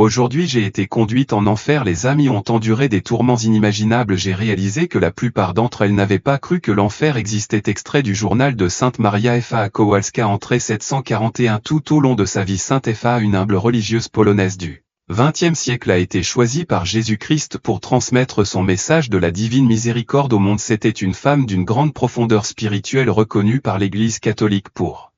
Aujourd'hui j'ai été conduite en enfer, les âmes y ont enduré des tourments inimaginables, j'ai réalisé que la plupart d'entre elles n'avaient pas cru que l'enfer existait. Extrait du journal de Sainte Maria Faa Kowalska, entrée 741. Tout au long de sa vie, Sainte Faa, une humble religieuse polonaise du XXe siècle, a été choisie par Jésus-Christ pour transmettre son message de la divine miséricorde au monde. C'était une femme d'une grande profondeur spirituelle, reconnue par l'Église catholique pour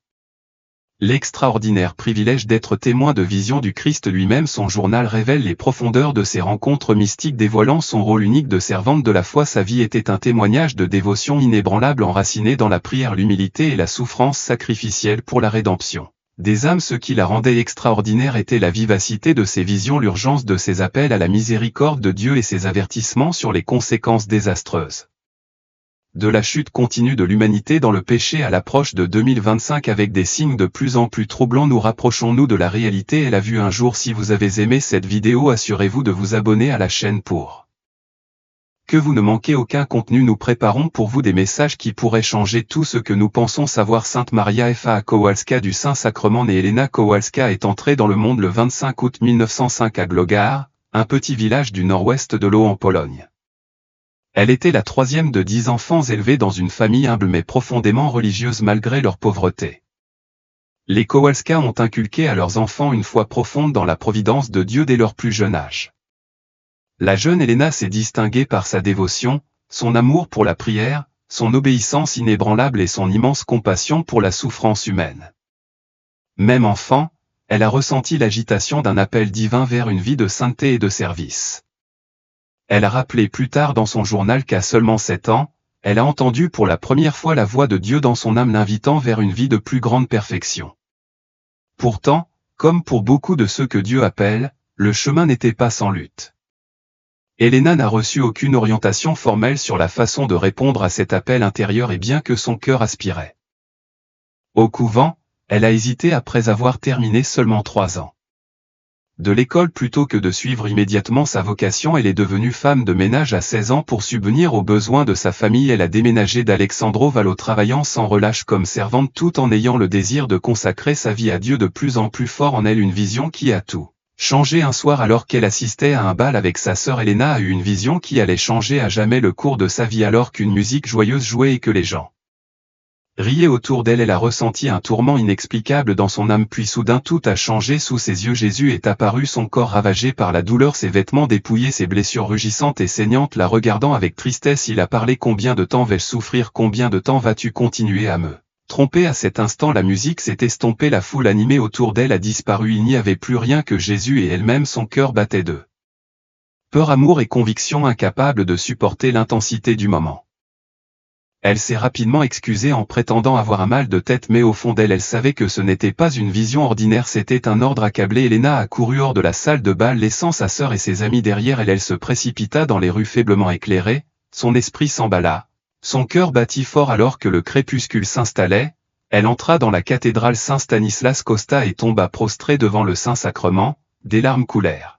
l'extraordinaire privilège d'être témoin de visions du Christ lui-même. Son journal révèle les profondeurs de ses rencontres mystiques, dévoilant son rôle unique de servante de la foi. Sa vie était un témoignage de dévotion inébranlable, enraciné dans la prière, l'humilité et la souffrance sacrificielle pour la rédemption des âmes. Ce qui la rendait extraordinaire était la vivacité de ses visions, l'urgence de ses appels à la miséricorde de Dieu et ses avertissements sur les conséquences désastreuses de la chute continue de l'humanité dans le péché. À l'approche de 2025, avec des signes de plus en plus troublants, nous rapprochons-nous de la réalité et la vue un jour. Si vous avez aimé cette vidéo, assurez-vous de vous abonner à la chaîne pour que vous ne manquez aucun contenu. Nous préparons pour vous des messages qui pourraient changer tout ce que nous pensons savoir. Sainte Maria Faa Kowalska du Saint-Sacrement, née Elena Kowalska, est entrée dans le monde le 25 août 1905 à Glogar, un petit village du nord-ouest de l'Eau en Pologne. Elle était la troisième de 10 enfants élevés dans une famille humble mais profondément religieuse malgré leur pauvreté. Les Kowalska ont inculqué à leurs enfants une foi profonde dans la providence de Dieu dès leur plus jeune âge. La jeune Elena s'est distinguée par sa dévotion, son amour pour la prière, son obéissance inébranlable et son immense compassion pour la souffrance humaine. Même enfant, elle a ressenti l'agitation d'un appel divin vers une vie de sainteté et de service. Elle a rappelé plus tard dans son journal qu'à seulement 7 ans, elle a entendu pour la première fois la voix de Dieu dans son âme, l'invitant vers une vie de plus grande perfection. Pourtant, comme pour beaucoup de ceux que Dieu appelle, le chemin n'était pas sans lutte. Elena n'a reçu aucune orientation formelle sur la façon de répondre à cet appel intérieur, et bien que son cœur aspirait au couvent, elle a hésité après avoir terminé seulement 3 ans de l'école. Plutôt que de suivre immédiatement sa vocation, elle est devenue femme de ménage à 16 ans pour subvenir aux besoins de sa famille. Elle a déménagé d'Alexandro-Valo, travaillant sans relâche comme servante tout en ayant le désir de consacrer sa vie à Dieu. De plus en plus fort en elle, une vision qui a tout changé. Un soir, alors qu'elle assistait à un bal avec sa sœur, Elena a eu une vision qui allait changer à jamais le cours de sa vie. Alors qu'une musique joyeuse jouait et que les gens riait autour d'elle, elle a ressenti un tourment inexplicable dans son âme, puis soudain tout a changé sous ses yeux. Jésus est apparu, son corps ravagé par la douleur, ses vêtements dépouillés, ses blessures rugissantes et saignantes. La regardant avec tristesse, il a parlé: combien de temps vais-je souffrir? Combien de temps vas-tu continuer à me tromper? À cet instant, la musique s'est estompée, la foule animée autour d'elle a disparu, il n'y avait plus rien que Jésus et elle-même. Son cœur battait de peur, amour et conviction, incapable de supporter l'intensité du moment. Elle s'est rapidement excusée en prétendant avoir un mal de tête, mais au fond d'elle, elle savait que ce n'était pas une vision ordinaire, c'était un ordre. Accablée, Elena a couru hors de la salle de bal, laissant sa sœur et ses amis derrière elle. Elle se précipita dans les rues faiblement éclairées, son esprit s'emballa, son cœur battit fort. Alors que le crépuscule s'installait, elle entra dans la cathédrale Saint-Stanislas Costa et tomba prostrée devant le Saint-Sacrement. Des larmes coulèrent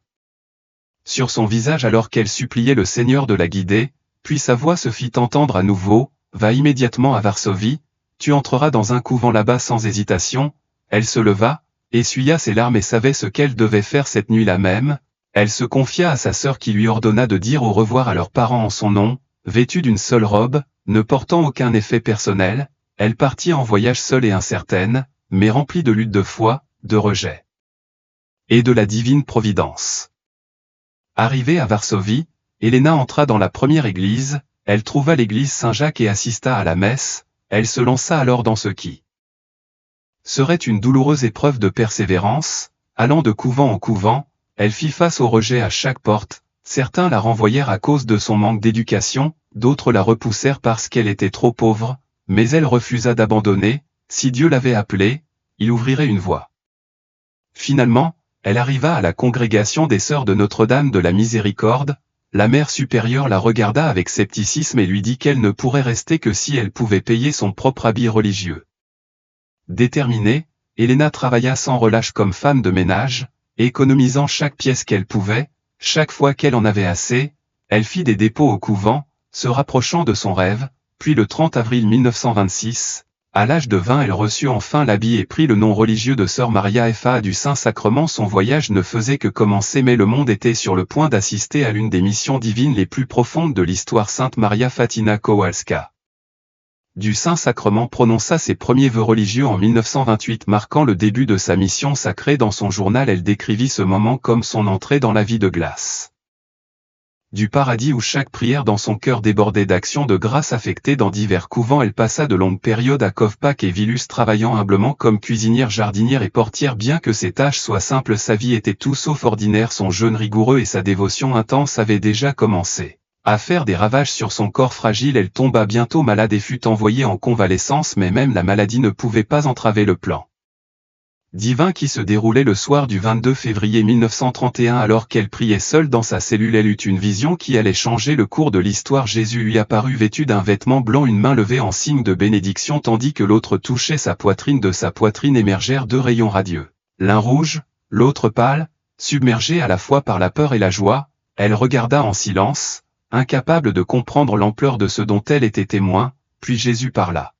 sur son visage alors qu'elle suppliait le Seigneur de la guider, puis sa voix se fit entendre à nouveau: va immédiatement à Varsovie, tu entreras dans un couvent là-bas sans hésitation. Elle se leva, essuya ses larmes et savait ce qu'elle devait faire cette nuit-là même. Elle se confia à sa sœur qui lui ordonna de dire au revoir à leurs parents en son nom. Vêtue d'une seule robe, ne portant aucun effet personnel, elle partit en voyage seule et incertaine, mais remplie de lutte, de foi, de rejet et de la divine providence. Arrivée à Varsovie, Elena entra dans la première église. Elle trouva l'église Saint-Jacques et assista à la messe. Elle se lança alors dans ce qui serait une douloureuse épreuve de persévérance. Allant de couvent en couvent, elle fit face au rejet à chaque porte. Certains la renvoyèrent à cause de son manque d'éducation, d'autres la repoussèrent parce qu'elle était trop pauvre, mais elle refusa d'abandonner. Si Dieu l'avait appelée, il ouvrirait une voie. Finalement, elle arriva à la congrégation des Sœurs de Notre-Dame de la Miséricorde. La mère supérieure la regarda avec scepticisme et lui dit qu'elle ne pourrait rester que si elle pouvait payer son propre habit religieux. Déterminée, Elena travailla sans relâche comme femme de ménage, économisant chaque pièce qu'elle pouvait. Chaque fois qu'elle en avait assez, elle fit des dépôts au couvent, se rapprochant de son rêve. Puis le 30 avril 1926, À l'âge de 20, elle reçut enfin l'habit et prit le nom religieux de Sœur Maria Fa du Saint-Sacrement. Son voyage ne faisait que commencer, mais le monde était sur le point d'assister à l'une des missions divines les plus profondes de l'histoire. Sainte Maria Fatina Kowalska du Saint-Sacrement prononça ses premiers vœux religieux en 1928, marquant le début de sa mission sacrée. Dans son journal, elle décrivit ce moment comme son entrée dans la vie de glace du paradis, où chaque prière dans son cœur débordait d'actions de grâce. Affectée dans divers couvents, elle passa de longues périodes à Kovpak et Vilus, travaillant humblement comme cuisinière, jardinière et portière. Bien que ses tâches soient simples, sa vie était tout sauf ordinaire. Son jeûne rigoureux et sa dévotion intense avaient déjà commencé à faire des ravages sur son corps fragile. Elle tomba bientôt malade et fut envoyée en convalescence, mais même la maladie ne pouvait pas entraver le plan divin qui se déroulait le soir du 22 février 1931. Alors qu'elle priait seule dans sa cellule, elle eut une vision qui allait changer le cours de l'histoire. Jésus lui apparut vêtu d'un vêtement blanc, une main levée en signe de bénédiction, tandis que l'autre touchait sa poitrine. De sa poitrine émergèrent deux rayons radieux, l'un rouge, l'autre pâle. Submergée à la fois par la peur et la joie, elle regarda en silence, incapable de comprendre l'ampleur de ce dont elle était témoin. Puis Jésus parla,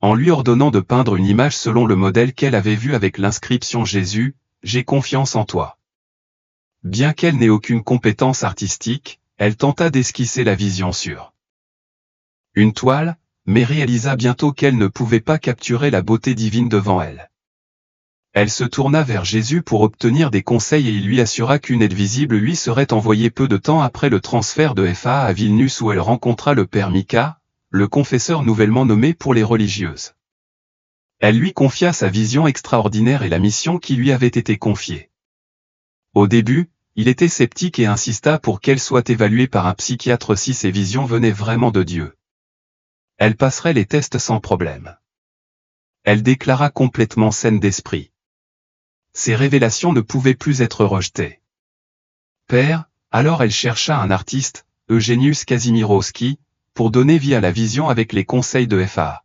en lui ordonnant de peindre une image selon le modèle qu'elle avait vu, avec l'inscription: Jésus, j'ai confiance en toi. Bien qu'elle n'ait aucune compétence artistique, elle tenta d'esquisser la vision sur une toile, mais réalisa bientôt qu'elle ne pouvait pas capturer la beauté divine devant elle. Elle se tourna vers Jésus pour obtenir des conseils et il lui assura qu'une aide visible lui serait envoyée peu de temps après le transfert de FA à Vilnius, où elle rencontra le père Mika, le confesseur nouvellement nommé pour les religieuses. Elle lui confia sa vision extraordinaire et la mission qui lui avait été confiée. Au début, il était sceptique et insista pour qu'elle soit évaluée par un psychiatre si ses visions venaient vraiment de Dieu. Elle passerait les tests sans problème. Elle déclara complètement saine d'esprit. Ses révélations ne pouvaient plus être rejetées. Père, alors elle chercha un artiste, Eugeniusz Kazimierowski, pour donner vie à la vision avec les conseils de FA.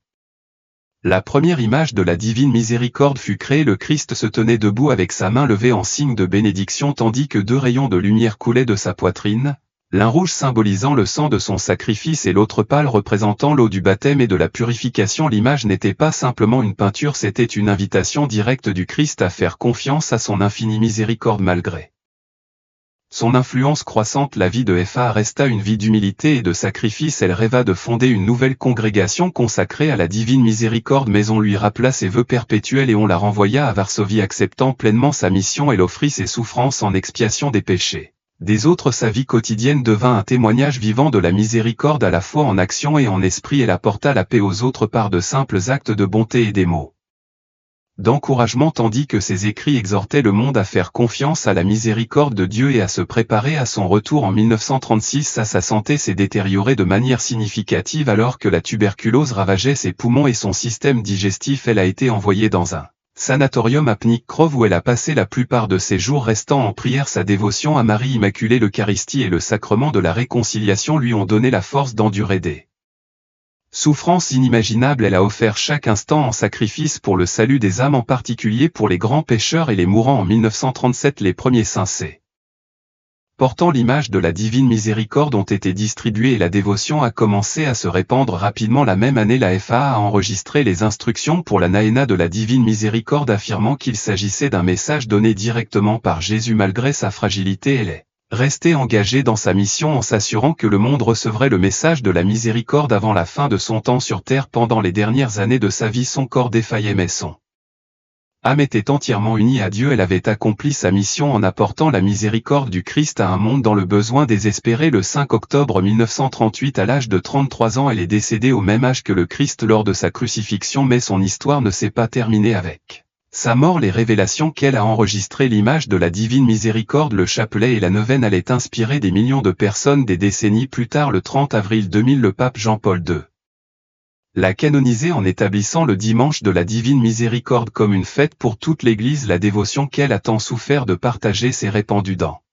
La première image de la divine miséricorde fut créée. Le Christ se tenait debout avec sa main levée en signe de bénédiction, tandis que deux rayons de lumière coulaient de sa poitrine, l'un rouge symbolisant le sang de son sacrifice et l'autre pâle représentant l'eau du baptême et de la purification. L'image n'était pas simplement une peinture, c'était une invitation directe du Christ à faire confiance à son infinie miséricorde malgré son influence croissante. La vie de FA resta une vie d'humilité et de sacrifice. Elle rêva de fonder une nouvelle congrégation consacrée à la divine miséricorde, mais on lui rappela ses vœux perpétuels et on la renvoya à Varsovie. Acceptant pleinement sa mission, elle offrit ses souffrances en expiation des péchés des autres. Sa vie quotidienne devint un témoignage vivant de la miséricorde à la fois en action et en esprit. Elle apporta la paix aux autres par de simples actes de bonté et des mots d'encouragement, tandis que ses écrits exhortaient le monde à faire confiance à la miséricorde de Dieu et à se préparer à son retour. En 1936, sa santé s'est détériorée de manière significative alors que la tuberculose ravageait ses poumons et son système digestif. Elle a été envoyée dans un sanatorium à Pnikrov où elle a passé la plupart de ses jours, restant en prière. Sa dévotion à Marie Immaculée, l'Eucharistie et le sacrement de la réconciliation lui ont donné la force d'endurer des souffrance inimaginable. Elle a offert chaque instant en sacrifice pour le salut des âmes, en particulier pour les grands pécheurs et les mourants. En 1937, les premiers saints portant l'image de la divine miséricorde ont été distribués et la dévotion a commencé à se répandre rapidement. La même année, la FA a enregistré les instructions pour la Naéna de la divine miséricorde, affirmant qu'il s'agissait d'un message donné directement par Jésus. Malgré sa fragilité, elle est restée engagée dans sa mission en s'assurant que le monde recevrait le message de la miséricorde avant la fin de son temps sur terre. Pendant les dernières années de sa vie, son corps défaillait mais son âme était entièrement unie à Dieu. Elle avait accompli sa mission en apportant la miséricorde du Christ à un monde dans le besoin désespéré. Le 5 octobre 1938, à l'âge de 33 ans, elle est décédée au même âge que le Christ lors de sa crucifixion, mais son histoire ne s'est pas terminée avec sa mort. Les révélations qu'elle a enregistrées, l'image de la divine miséricorde, le chapelet et la neuvaine allaient inspirer des millions de personnes. Des décennies plus tard, le 30 avril 2000, le pape Jean-Paul II l'a canonisée en établissant le dimanche de la divine miséricorde comme une fête pour toute l'Église. La dévotion qu'elle a tant souffert de partager s'est répandue dans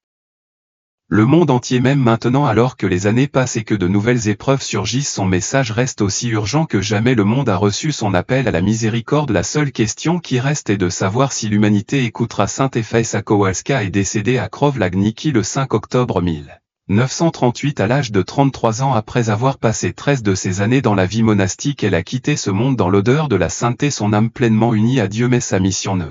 le monde entier, même maintenant alors que les années passent et que de nouvelles épreuves surgissent. Son message reste aussi urgent que jamais. Le monde a reçu son appel à la miséricorde. La seule question qui reste est de savoir si l'humanité écoutera. Sainte Efesa Kowalska est décédée à Krovlagnici le 5 octobre 1000. 938 à l'âge de 33 ans après avoir passé 13 de ses années dans la vie monastique, elle a quitté ce monde dans l'odeur de la sainteté, son âme pleinement unie à Dieu, mais sa mission ne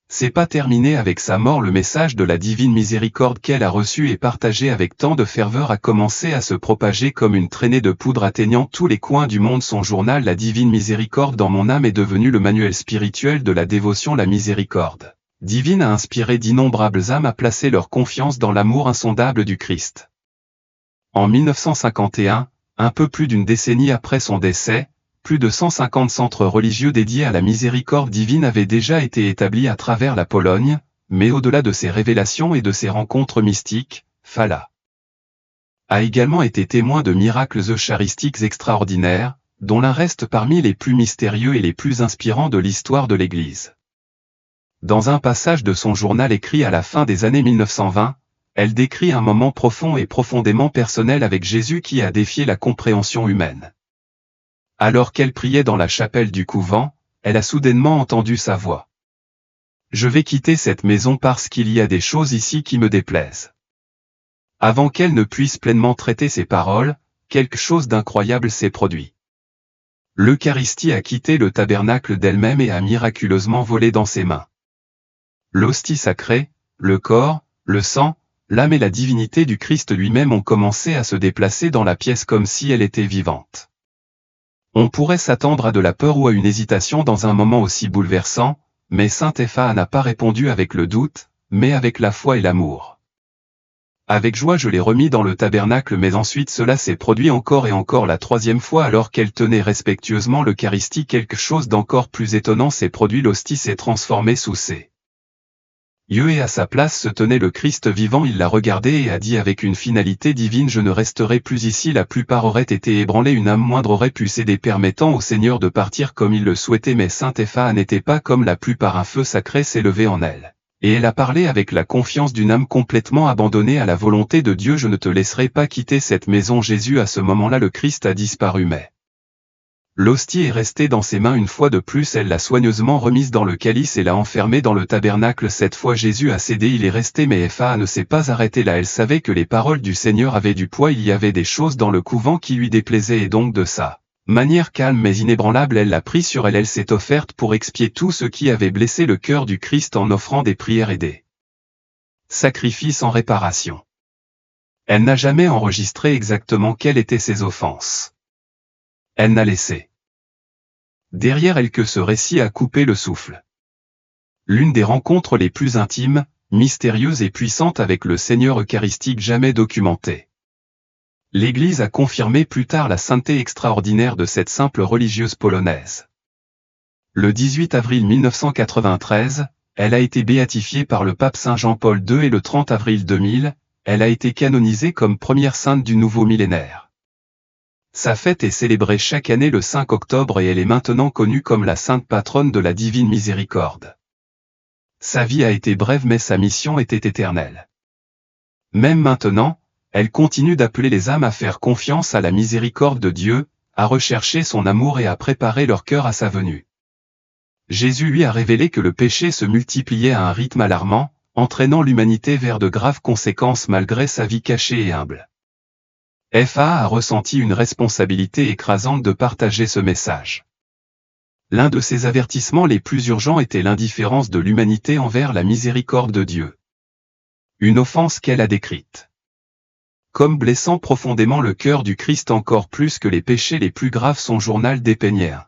s'est pas terminée avec sa mort. Le message de la divine miséricorde qu'elle a reçu et partagé avec tant de ferveur a commencé à se propager comme une traînée de poudre atteignant tous les coins du monde. Son journal La divine miséricorde dans mon âme est devenu le manuel spirituel de la dévotion. La miséricorde divine a inspiré d'innombrables âmes à placer leur confiance dans l'amour insondable du Christ. En 1951, un peu plus d'une décennie après son décès, plus de 150 centres religieux dédiés à la miséricorde divine avaient déjà été établis à travers la Pologne, mais au-delà de ces révélations et de ces rencontres mystiques, Fala a également été témoin de miracles eucharistiques extraordinaires, dont l'un reste parmi les plus mystérieux et les plus inspirants de l'histoire de l'Église. Dans un passage de son journal écrit à la fin des années 1920, elle décrit un moment profond et profondément personnel avec Jésus qui a défié la compréhension humaine. Alors qu'elle priait dans la chapelle du couvent, elle a soudainement entendu sa voix. « Je vais quitter cette maison parce qu'il y a des choses ici qui me déplaisent. » Avant qu'elle ne puisse pleinement traiter ces paroles, quelque chose d'incroyable s'est produit. L'Eucharistie a quitté le tabernacle d'elle-même et a miraculeusement volé dans ses mains. L'hostie sacrée, le corps, le sang, l'âme et la divinité du Christ lui-même ont commencé à se déplacer dans la pièce comme si elle était vivante. On pourrait s'attendre à de la peur ou à une hésitation dans un moment aussi bouleversant, mais Sainte Epha n'a pas répondu avec le doute, mais avec la foi et l'amour. Avec joie je l'ai remis dans le tabernacle, mais ensuite cela s'est produit encore et encore la troisième fois alors qu'elle tenait respectueusement l'Eucharistie. Quelque chose d'encore plus étonnant s'est produit, l'hostie s'est transformée sous ses yeux et à sa place se tenait le Christ vivant. Il l'a regardé et a dit avec une finalité divine: je ne resterai plus ici. La plupart auraient été ébranlés, une âme moindre aurait pu céder permettant au Seigneur de partir comme il le souhaitait, mais Sainte Epha n'était pas comme la plupart. Un feu sacré s'est levé en elle. Et elle a parlé avec la confiance d'une âme complètement abandonnée à la volonté de Dieu: je ne te laisserai pas quitter cette maison, Jésus. À ce moment-là le Christ a disparu, mais l'hostie est restée dans ses mains. Une fois de plus, elle l'a soigneusement remise dans le calice et l'a enfermée dans le tabernacle. Cette fois Jésus a cédé, il est resté, mais Epha ne s'est pas arrêtée là. Elle savait que les paroles du Seigneur avaient du poids. Il y avait des choses dans le couvent qui lui déplaisaient et donc de sa manière calme mais inébranlable, elle l'a pris sur elle. Elle s'est offerte pour expier tout ce qui avait blessé le cœur du Christ en offrant des prières et des sacrifices en réparation. Elle n'a jamais enregistré exactement quelles étaient ses offenses. Elle n'a laissé derrière elle que ce récit a coupé le souffle. L'une des rencontres les plus intimes, mystérieuses et puissantes avec le Seigneur eucharistique jamais documentée. L'Église a confirmé plus tard la sainteté extraordinaire de cette simple religieuse polonaise. Le 18 avril 1993, elle a été béatifiée par le pape Saint Jean-Paul II et le 30 avril 2000, elle a été canonisée comme première sainte du nouveau millénaire. Sa fête est célébrée chaque année le 5 octobre et elle est maintenant connue comme la sainte patronne de la divine miséricorde. Sa vie a été brève mais sa mission était éternelle. Même maintenant, elle continue d'appeler les âmes à faire confiance à la miséricorde de Dieu, à rechercher son amour et à préparer leur cœur à sa venue. Jésus lui a révélé que le péché se multipliait à un rythme alarmant, entraînant l'humanité vers de graves conséquences malgré sa vie cachée et humble. Epha a ressenti une responsabilité écrasante de partager ce message. L'un de ses avertissements les plus urgents était l'indifférence de l'humanité envers la miséricorde de Dieu. Une offense qu'elle a décrite comme blessant profondément le cœur du Christ encore plus que les péchés les plus graves. Son journal dépeignait un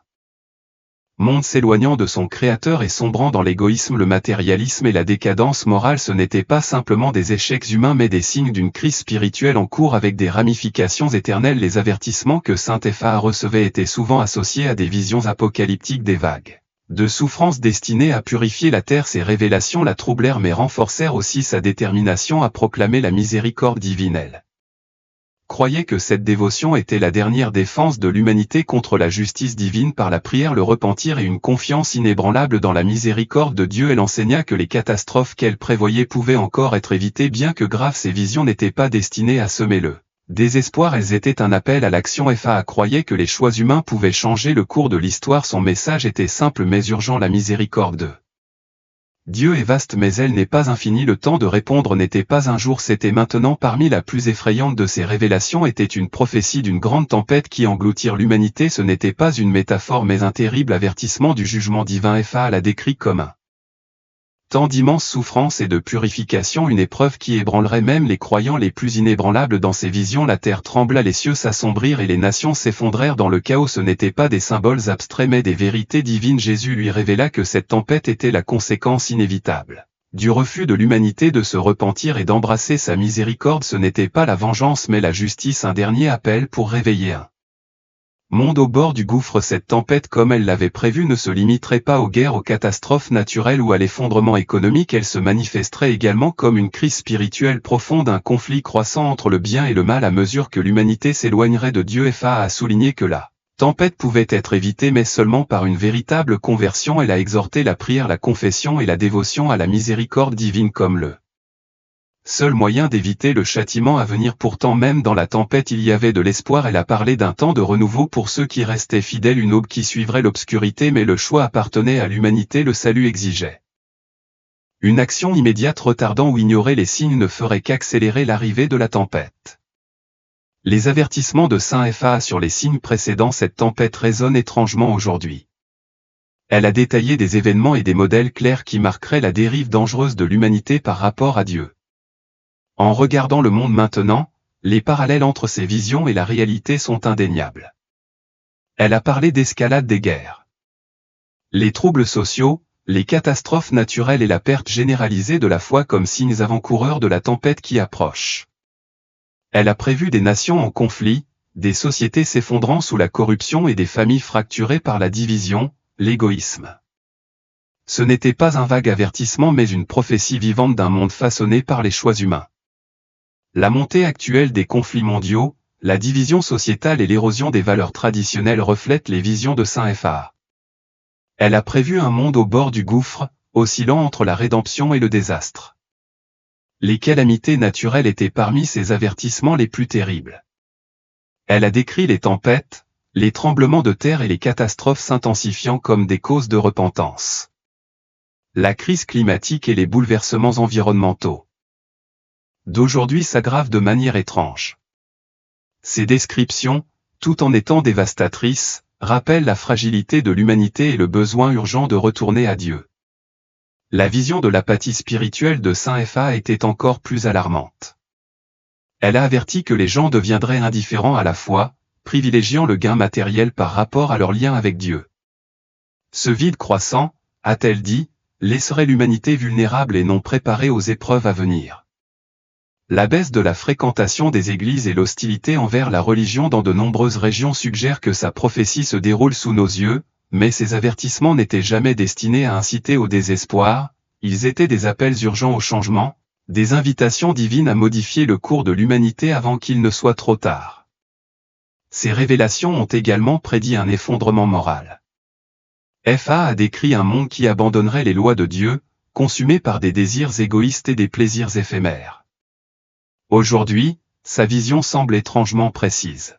monde s'éloignant de son Créateur et sombrant dans l'égoïsme, le matérialisme et la décadence morale. Ce n'étaient pas simplement des échecs humains mais des signes d'une crise spirituelle en cours avec des ramifications éternelles. Les avertissements que Sainte Epha recevait étaient souvent associés à des visions apocalyptiques, des vagues de souffrances destinées à purifier la terre. Ces révélations la troublèrent mais renforcèrent aussi sa détermination à proclamer la miséricorde divine. Elle croyait que cette dévotion était la dernière défense de l'humanité contre la justice divine. Par la prière, le repentir et une confiance inébranlable dans la miséricorde de Dieu, elle enseigna que les catastrophes qu'elle prévoyait pouvaient encore être évitées. Bien que graves, ces visions n'étaient pas destinées à semer le désespoir, elles étaient un appel à l'action. Epha croyait que les choix humains pouvaient changer le cours de l'histoire. Son message était simple mais urgent: la miséricorde de Dieu est vaste mais elle n'est pas infinie. Le temps de répondre n'était pas un jour, c'était maintenant. Parmi la plus effrayante de ces révélations était une prophétie d'une grande tempête qui engloutir l'humanité. Ce n'était pas une métaphore mais un terrible avertissement du jugement divin. Fa la décrit comme un temps d'immense souffrance et de purification, une épreuve qui ébranlerait même les croyants les plus inébranlables. Dans ces visions, la terre trembla, les cieux s'assombrirent et les nations s'effondrèrent dans le chaos. Ce n'étaient pas des symboles abstraits mais des vérités divines. Jésus lui révéla que cette tempête était la conséquence inévitable du refus de l'humanité de se repentir et d'embrasser sa miséricorde. Ce n'était pas la vengeance mais la justice, un dernier appel pour réveiller un monde au bord du gouffre. Cette tempête, comme elle l'avait prévu, ne se limiterait pas aux guerres, aux catastrophes naturelles ou à l'effondrement économique. Elle se manifesterait également comme une crise spirituelle profonde, un conflit croissant entre le bien et le mal à mesure que l'humanité s'éloignerait de Dieu. Fa a souligné que la tempête pouvait être évitée mais seulement par une véritable conversion. Elle a exhorté la prière, la confession et la dévotion à la miséricorde divine comme le seul moyen d'éviter le châtiment à venir. Pourtant, même dans la tempête, il y avait de l'espoir. Elle a parlé d'un temps de renouveau pour ceux qui restaient fidèles, une aube qui suivrait l'obscurité, mais le choix appartenait à l'humanité. Le salut exigeait une action immédiate. Retardant ou ignorer les signes ne ferait qu'accélérer l'arrivée de la tempête. Les avertissements de Saint Fa sur les signes précédents cette tempête résonnent étrangement aujourd'hui. Elle a détaillé des événements et des modèles clairs qui marqueraient la dérive dangereuse de l'humanité par rapport à Dieu. En regardant le monde maintenant, les parallèles entre ces visions et la réalité sont indéniables. Elle a parlé d'escalade des guerres, les troubles sociaux, les catastrophes naturelles et la perte généralisée de la foi comme signes avant-coureurs de la tempête qui approche. Elle a prévu des nations en conflit, des sociétés s'effondrant sous la corruption et des familles fracturées par la division, l'égoïsme. Ce n'était pas un vague avertissement mais une prophétie vivante d'un monde façonné par les choix humains. La montée actuelle des conflits mondiaux, la division sociétale et l'érosion des valeurs traditionnelles reflètent les visions de Saint Fa. Elle a prévu un monde au bord du gouffre, oscillant entre la rédemption et le désastre. Les calamités naturelles étaient parmi ces avertissements les plus terribles. Elle a décrit les tempêtes, les tremblements de terre et les catastrophes s'intensifiant comme des causes de repentance. La crise climatique et les bouleversements environnementaux d'aujourd'hui s'aggravent de manière étrange. Ces descriptions, tout en étant dévastatrices, rappellent la fragilité de l'humanité et le besoin urgent de retourner à Dieu. La vision de l'apathie spirituelle de Saint Fa était encore plus alarmante. Elle a averti que les gens deviendraient indifférents à la foi, privilégiant le gain matériel par rapport à leur lien avec Dieu. Ce vide croissant, a-t-elle dit, laisserait l'humanité vulnérable et non préparée aux épreuves à venir. La baisse de la fréquentation des églises et l'hostilité envers la religion dans de nombreuses régions suggèrent que sa prophétie se déroule sous nos yeux, mais ces avertissements n'étaient jamais destinés à inciter au désespoir, ils étaient des appels urgents au changement, des invitations divines à modifier le cours de l'humanité avant qu'il ne soit trop tard. Ces révélations ont également prédit un effondrement moral. Fa a décrit un monde qui abandonnerait les lois de Dieu, consumé par des désirs égoïstes et des plaisirs éphémères. Aujourd'hui, sa vision semble étrangement précise.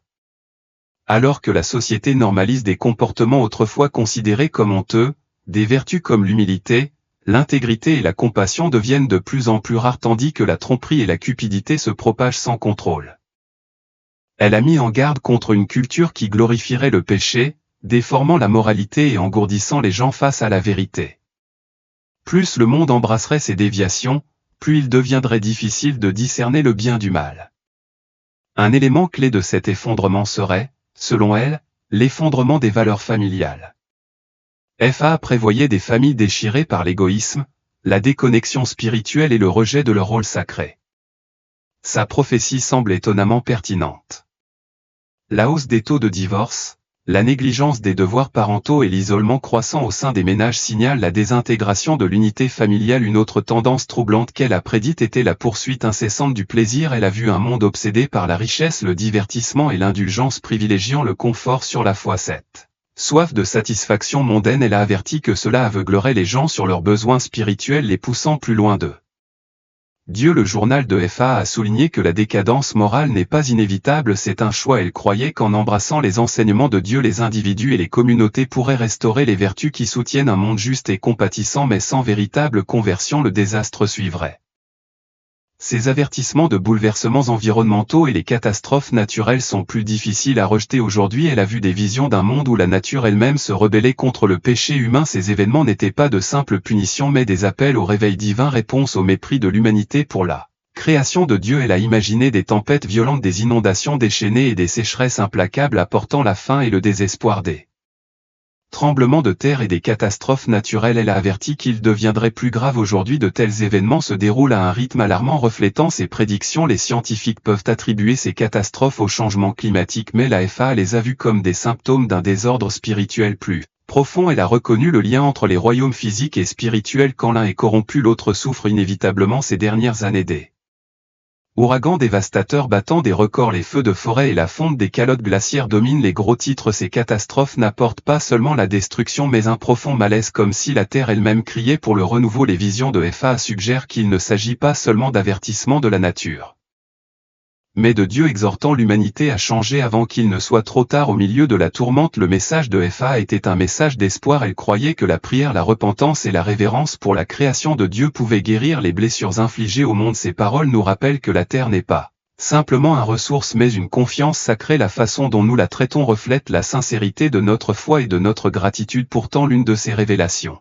Alors que la société normalise des comportements autrefois considérés comme honteux, des vertus comme l'humilité, l'intégrité et la compassion deviennent de plus en plus rares tandis que la tromperie et la cupidité se propagent sans contrôle. Elle a mis en garde contre une culture qui glorifierait le péché, déformant la moralité et engourdissant les gens face à la vérité. Plus le monde embrasserait ces déviations, plus il deviendrait difficile de discerner le bien du mal. Un élément clé de cet effondrement serait, selon elle, l'effondrement des valeurs familiales. Fa prévoyait des familles déchirées par l'égoïsme, la déconnexion spirituelle et le rejet de leur rôle sacré. Sa prophétie semble étonnamment pertinente. La hausse des taux de divorce, la négligence des devoirs parentaux et l'isolement croissant au sein des ménages signalent la désintégration de l'unité familiale. Une autre tendance troublante qu'elle a prédite était la poursuite incessante du plaisir. Elle a vu un monde obsédé par la richesse, le divertissement et l'indulgence privilégiant le confort sur la foi. Cette soif de satisfaction mondaine, elle a averti que cela aveuglerait les gens sur leurs besoins spirituels les poussant plus loin d'eux. Dieu. Le journal de FA a souligné que la décadence morale n'est pas inévitable, c'est un choix. Elle croyait qu'en embrassant les enseignements de Dieu, les individus et les communautés pourraient restaurer les vertus qui soutiennent un monde juste et compatissant, mais sans véritable conversion, le désastre suivrait. Ces avertissements de bouleversements environnementaux et les catastrophes naturelles sont plus difficiles à rejeter aujourd'hui. Elle a vu des visions d'un monde où la nature elle-même se rebellait contre le péché humain. Ces événements n'étaient pas de simples punitions mais des appels au réveil divin, réponse au mépris de l'humanité pour la création de Dieu. Elle a imaginé des tempêtes violentes, des inondations déchaînées et des sécheresses implacables apportant la faim et le désespoir, des tremblements de terre et des catastrophes naturelles. Elle a averti qu'il deviendrait plus grave aujourd'hui. De tels événements se déroulent à un rythme alarmant. Reflétant ses prédictions, les scientifiques peuvent attribuer ces catastrophes au changement climatique, mais la FA les a vues comme des symptômes d'un désordre spirituel plus profond. Elle a reconnu le lien entre les royaumes physiques et spirituels. Quand l'un est corrompu, l'autre souffre inévitablement. Ces dernières années, des ouragans dévastateurs battant des records, les feux de forêt et la fonte des calottes glaciaires dominent les gros titres. Ces catastrophes n'apportent pas seulement la destruction mais un profond malaise, comme si la Terre elle-même criait pour le renouveau. Les visions de FA suggèrent qu'il ne s'agit pas seulement d'avertissements de la nature, mais de Dieu exhortant l'humanité à changer avant qu'il ne soit trop tard. Au milieu de la tourmente, le message de FA était un message d'espoir. Elle croyait que la prière, la repentance et la révérence pour la création de Dieu pouvaient guérir les blessures infligées au monde. Ces paroles nous rappellent que la terre n'est pas simplement une ressource mais une confiance sacrée. La façon dont nous la traitons reflète la sincérité de notre foi et de notre gratitude. Pourtant, l'une de ces révélations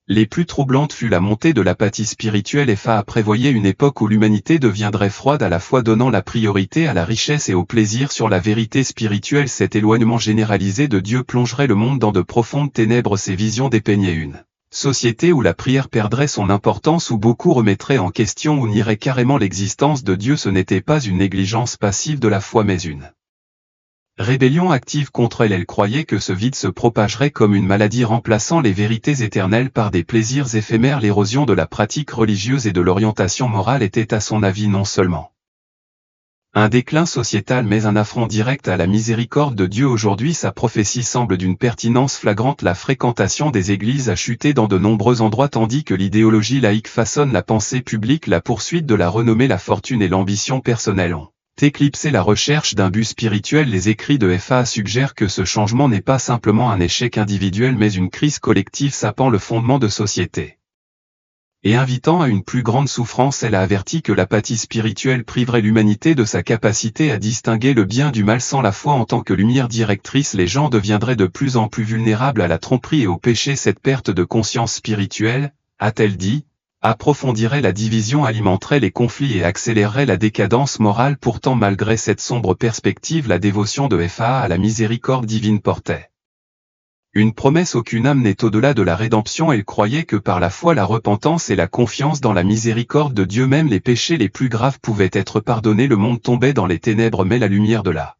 les plus troublantes fut la montée de l'apathie spirituelle. FA prévoyait une époque où l'humanité deviendrait froide, à la fois donnant la priorité à la richesse et au plaisir sur la vérité spirituelle. Cet éloignement généralisé de Dieu plongerait le monde dans de profondes ténèbres. Ces visions dépeignaient une société où la prière perdrait son importance, où beaucoup remettraient en question ou nieraient carrément l'existence de Dieu. Ce n'était pas une négligence passive de la foi mais une rébellion active contre elle. Elle croyait que ce vide se propagerait comme une maladie, remplaçant les vérités éternelles par des plaisirs éphémères. L'érosion de la pratique religieuse et de l'orientation morale était à son avis non seulement un déclin sociétal mais un affront direct à la miséricorde de Dieu. Aujourd'hui, sa prophétie semble d'une pertinence flagrante. La fréquentation des églises a chuté dans de nombreux endroits tandis que l'idéologie laïque façonne la pensée publique. La poursuite de la renommée, la fortune et l'ambition personnelle ont éclipsé la recherche d'un but spirituel. Les écrits de FA suggèrent que ce changement n'est pas simplement un échec individuel mais une crise collective sapant le fondement de société et invitant à une plus grande souffrance. Elle a averti que l'apathie spirituelle priverait l'humanité de sa capacité à distinguer le bien du mal. Sans la foi en tant que lumière directrice, les gens deviendraient de plus en plus vulnérables à la tromperie et au péché. Cette perte de conscience spirituelle, a-t-elle dit, approfondirait la division, alimenterait les conflits et accélérerait la décadence morale. Pourtant, malgré cette sombre perspective, la dévotion de FA à la miséricorde divine portait une promesse. Aucune âme n'est au-delà de la rédemption. Elle croyait que par la foi, la repentance et la confiance dans la miséricorde de Dieu, même les péchés les plus graves pouvaient être pardonnés. Le monde tombait dans les ténèbres mais la lumière de la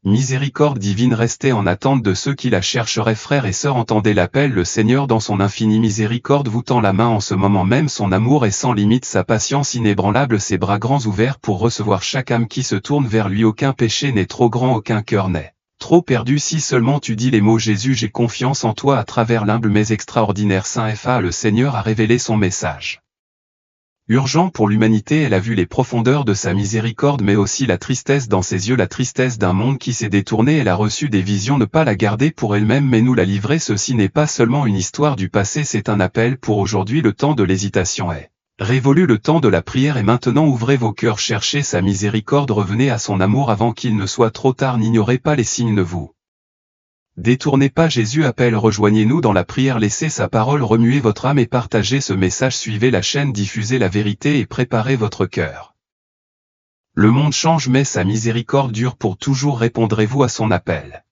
miséricorde divine restait en attente de ceux qui la chercheraient. Frères et sœurs, entendez l'appel. Le Seigneur dans son infinie miséricorde vous tend la main en ce moment même. Son amour est sans limite, sa patience inébranlable, ses bras grands ouverts pour recevoir chaque âme qui se tourne vers lui. Aucun péché n'est trop grand, aucun cœur n'est trop perdu. Si seulement tu dis les mots Jésus, j'ai confiance en toi. À travers l'humble mais extraordinaire Saint FA, le Seigneur a révélé son message urgent pour l'humanité. Elle a vu les profondeurs de sa miséricorde mais aussi la tristesse dans ses yeux, la tristesse d'un monde qui s'est détourné. Elle a reçu des visions, ne pas la garder pour elle-même mais nous la livrer. Ceci n'est pas seulement une histoire du passé, c'est un appel pour aujourd'hui. Le temps de l'hésitation est révolu, le temps de la prière est maintenant. Ouvrez vos cœurs, cherchez sa miséricorde, revenez à son amour avant qu'il ne soit trop tard. N'ignorez pas les signes, ne vous détournez pas. Jésus appelle, rejoignez-nous dans la prière, laissez sa parole remuer votre âme et partagez ce message. Suivez la chaîne, diffusez la vérité et préparez votre cœur. Le monde change mais sa miséricorde dure pour toujours. Répondrez-vous à son appel?